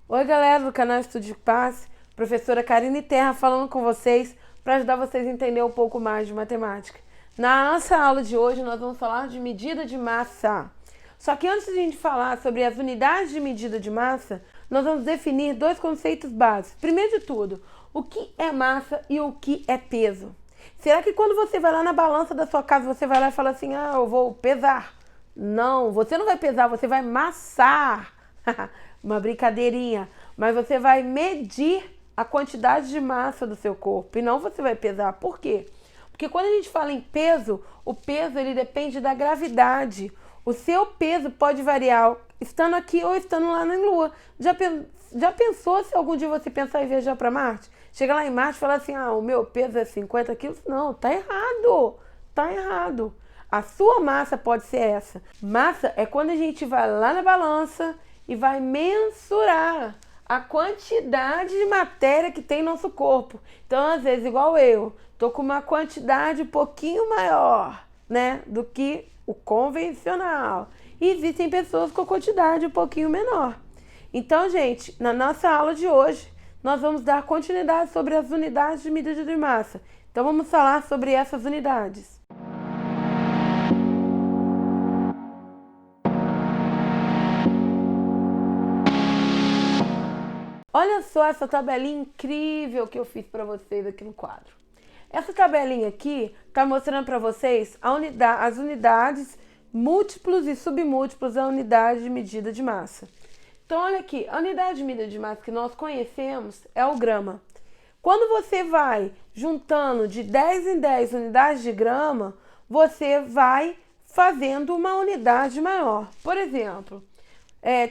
Oi, galera do canal Estúdio Passe, professora Karine Terra falando com vocês para ajudar vocês a entender um pouco mais de matemática. Na nossa aula de hoje, nós vamos falar de medida de massa. Só que antes de a gente falar sobre as unidades de medida de massa, nós vamos definir dois conceitos básicos. Primeiro de tudo, o que é massa e o que é peso? Será que quando você vai lá na balança da sua casa, você vai lá e fala assim, eu vou pesar? Não, você não vai pesar, você vai massar. Uma brincadeirinha. Mas você vai medir a quantidade de massa do seu corpo e não você vai pesar. Por quê? Porque quando a gente fala em peso, o peso ele depende da gravidade. O seu peso pode variar estando aqui ou estando lá na Lua. Já pensou se algum dia você pensar em viajar para Marte? Chega lá em Marte e fala assim, o meu peso é 50 quilos? Não, tá errado. Tá errado. A sua massa pode ser essa. Massa é quando a gente vai lá na balança e vai mensurar a quantidade de matéria que tem no nosso corpo. Então, às vezes, igual eu, tô com uma quantidade um pouquinho maior, né, do que o convencional. E existem pessoas com quantidade um pouquinho menor. Então, gente, na nossa aula de hoje, nós vamos dar continuidade sobre as unidades de medida de massa. Então, vamos falar sobre essas unidades. Olha só essa tabelinha incrível que eu fiz para vocês aqui no quadro. Essa tabelinha aqui está mostrando para vocês as unidades múltiplos e submúltiplos da unidade de medida de massa. Então, olha aqui, a unidade de medida de massa que nós conhecemos é o grama. Quando você vai juntando de 10 em 10 unidades de grama, você vai fazendo uma unidade maior. Por exemplo,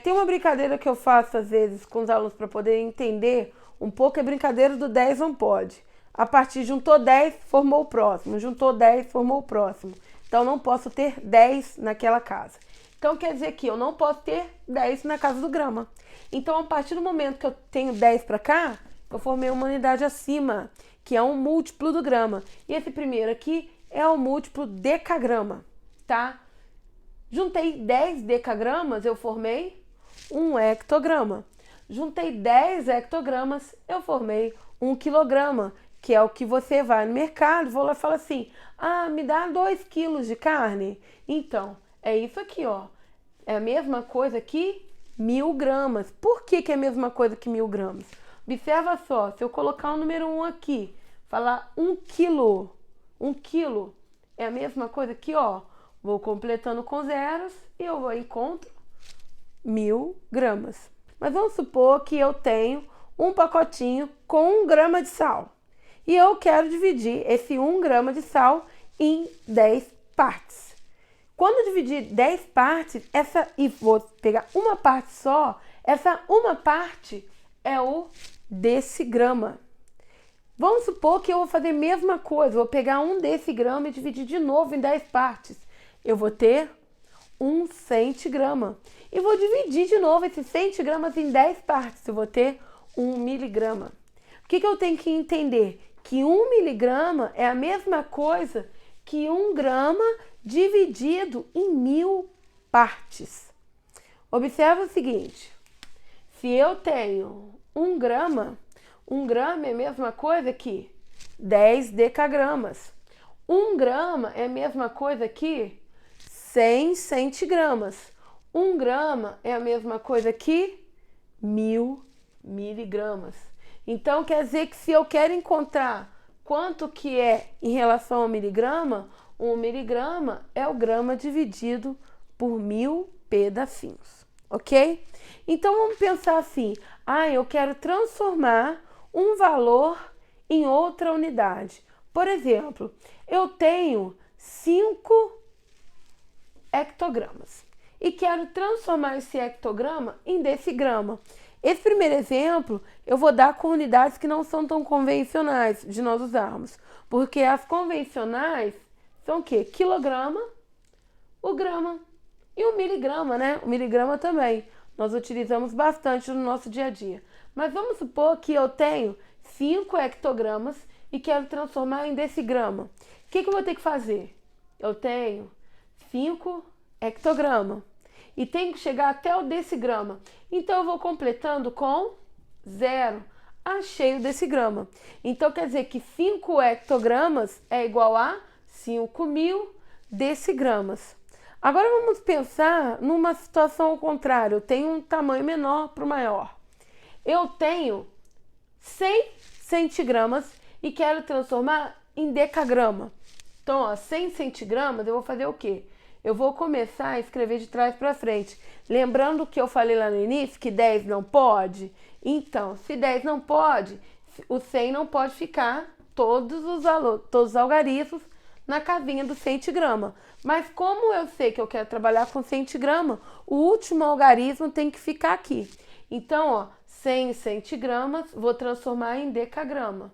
tem uma brincadeira que eu faço às vezes com os alunos para poder entender um pouco, é a brincadeira do 10 não pode. A partir juntou 10, formou o próximo, juntou 10, formou o próximo. Então não posso ter 10 naquela casa. Então quer dizer que eu não posso ter 10 na casa do grama. Então a partir do momento que eu tenho 10 para cá, eu formei uma unidade acima, que é um múltiplo do grama. E esse primeiro aqui é o múltiplo decagrama, tá? Juntei 10 decagramas, eu formei um hectograma. Juntei 10 hectogramas, eu formei 1 quilograma, que é o que você vai no mercado, vou lá e fala assim, me dá 2 quilos de carne. Então, é isso aqui, ó. É a mesma coisa que 1000 gramas. Por que é a mesma coisa que 1000 gramas? Observa só, se eu colocar o número 1 aqui, falar 1 quilo, 1 quilo é a mesma coisa aqui, ó. Vou completando com zeros e eu vou encontro 1000 gramas. Mas vamos supor que eu tenho um pacotinho com 1 grama de sal. E eu quero dividir esse 1 grama de sal em 10 partes. Quando eu dividir 10 partes, e vou pegar uma parte só, essa uma parte é o decigrama. Vamos supor que eu vou fazer a mesma coisa, vou pegar um decigrama e dividir de novo em 10 partes. Eu vou ter 1 centigrama. E vou dividir de novo esses centigramas em 10 partes. Eu vou ter 1 miligrama. O que eu tenho que entender? Que 1 miligrama é a mesma coisa que 1 grama dividido em 1000 partes. Observa o seguinte. Se eu tenho 1 grama é a mesma coisa que 10 decagramas. 1 grama é a mesma coisa que 100 centigramas. 1 grama é a mesma coisa que 1000 miligramas. Então, quer dizer que se eu quero encontrar quanto que é em relação ao miligrama, 1 miligrama é o grama dividido por 1000 pedacinhos, ok? Então, vamos pensar assim, eu quero transformar um valor em outra unidade. Por exemplo, eu tenho 5 hectogramas e quero transformar esse hectograma em decigrama. Esse primeiro exemplo eu vou dar com unidades que não são tão convencionais de nós usarmos, porque as convencionais são o quê? Quilograma, o grama e o miligrama, né? O miligrama também nós utilizamos bastante no nosso dia a dia. Mas vamos supor que eu tenho 5 hectogramas e quero transformar em decigrama. O que eu vou ter que fazer? Eu tenho 5 hectogramas e tem que chegar até o decigrama. Então eu vou completando com 0. Achei o decigrama. Então quer dizer que 5 hectogramas é igual a 5.000 decigramas. Agora vamos pensar numa situação ao contrário. Eu tenho um tamanho menor para o maior. Eu tenho 100 centigramas e quero transformar em decagrama. Então, ó, 100 centigramas, eu vou fazer o quê? Eu vou começar a escrever de trás para frente. Lembrando que eu falei lá no início que 10 não pode? Então, se 10 não pode, o 100 não pode ficar todos os algarismos na casinha do centigrama. Mas como eu sei que eu quero trabalhar com centigrama, o último algarismo tem que ficar aqui. Então, ó, 100 centigramas, vou transformar em decagrama.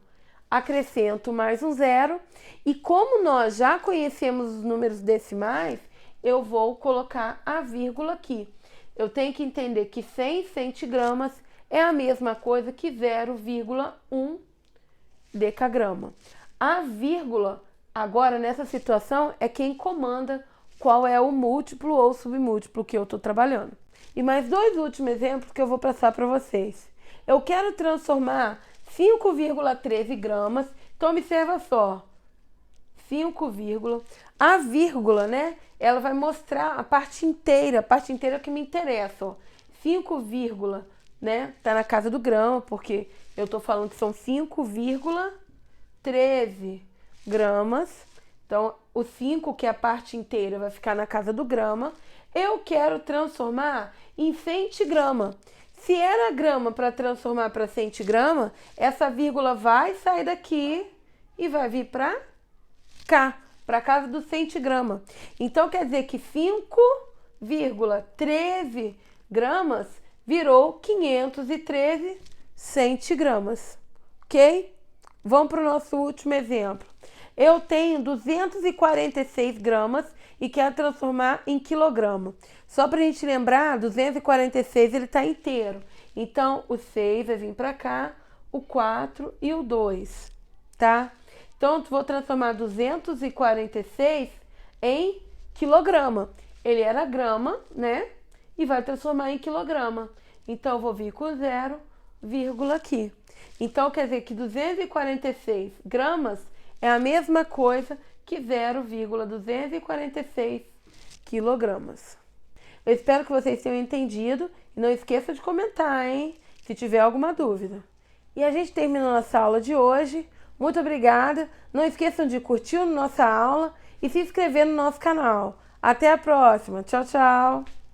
Acrescento mais um 0 e como nós já conhecemos os números decimais, eu vou colocar a vírgula aqui. Eu tenho que entender que 100 centigramas é a mesma coisa que 0,1 decagrama. A vírgula, agora nessa situação, é quem comanda qual é o múltiplo ou submúltiplo que eu estou trabalhando. E mais 2 últimos exemplos que eu vou passar para vocês. Eu quero transformar 5,13 gramas, então observa só, 5, a vírgula, né? Ela vai mostrar a parte inteira que me interessa, ó. 5, né? Tá na casa do grama, porque eu tô falando que são 5,13 gramas. Então, o 5, que é a parte inteira, vai ficar na casa do grama. Eu quero transformar em centigrama. Se era grama para transformar para centigrama, essa vírgula vai sair daqui e vai vir para cá, para a casa do centigrama. Então, quer dizer que 5,13 gramas virou 513 centigramas, ok? Vamos para o nosso último exemplo. Eu tenho 246 gramas e quero transformar em quilograma. Só para a gente lembrar, 246 ele está inteiro. Então, o 6 vai vir para cá, o 4 e o 2, tá? Então, vou transformar 246 em quilograma. Ele era grama, né? E vai transformar em quilograma. Então, eu vou vir com 0, vírgula aqui. Então, quer dizer que 246 gramas é a mesma coisa que 0,246 quilogramas. Eu espero que vocês tenham entendido e não esqueça de comentar, hein? Se tiver alguma dúvida. E a gente terminou nossa aula de hoje. Muito obrigada. Não esqueçam de curtir a nossa aula e se inscrever no nosso canal. Até a próxima. Tchau, tchau.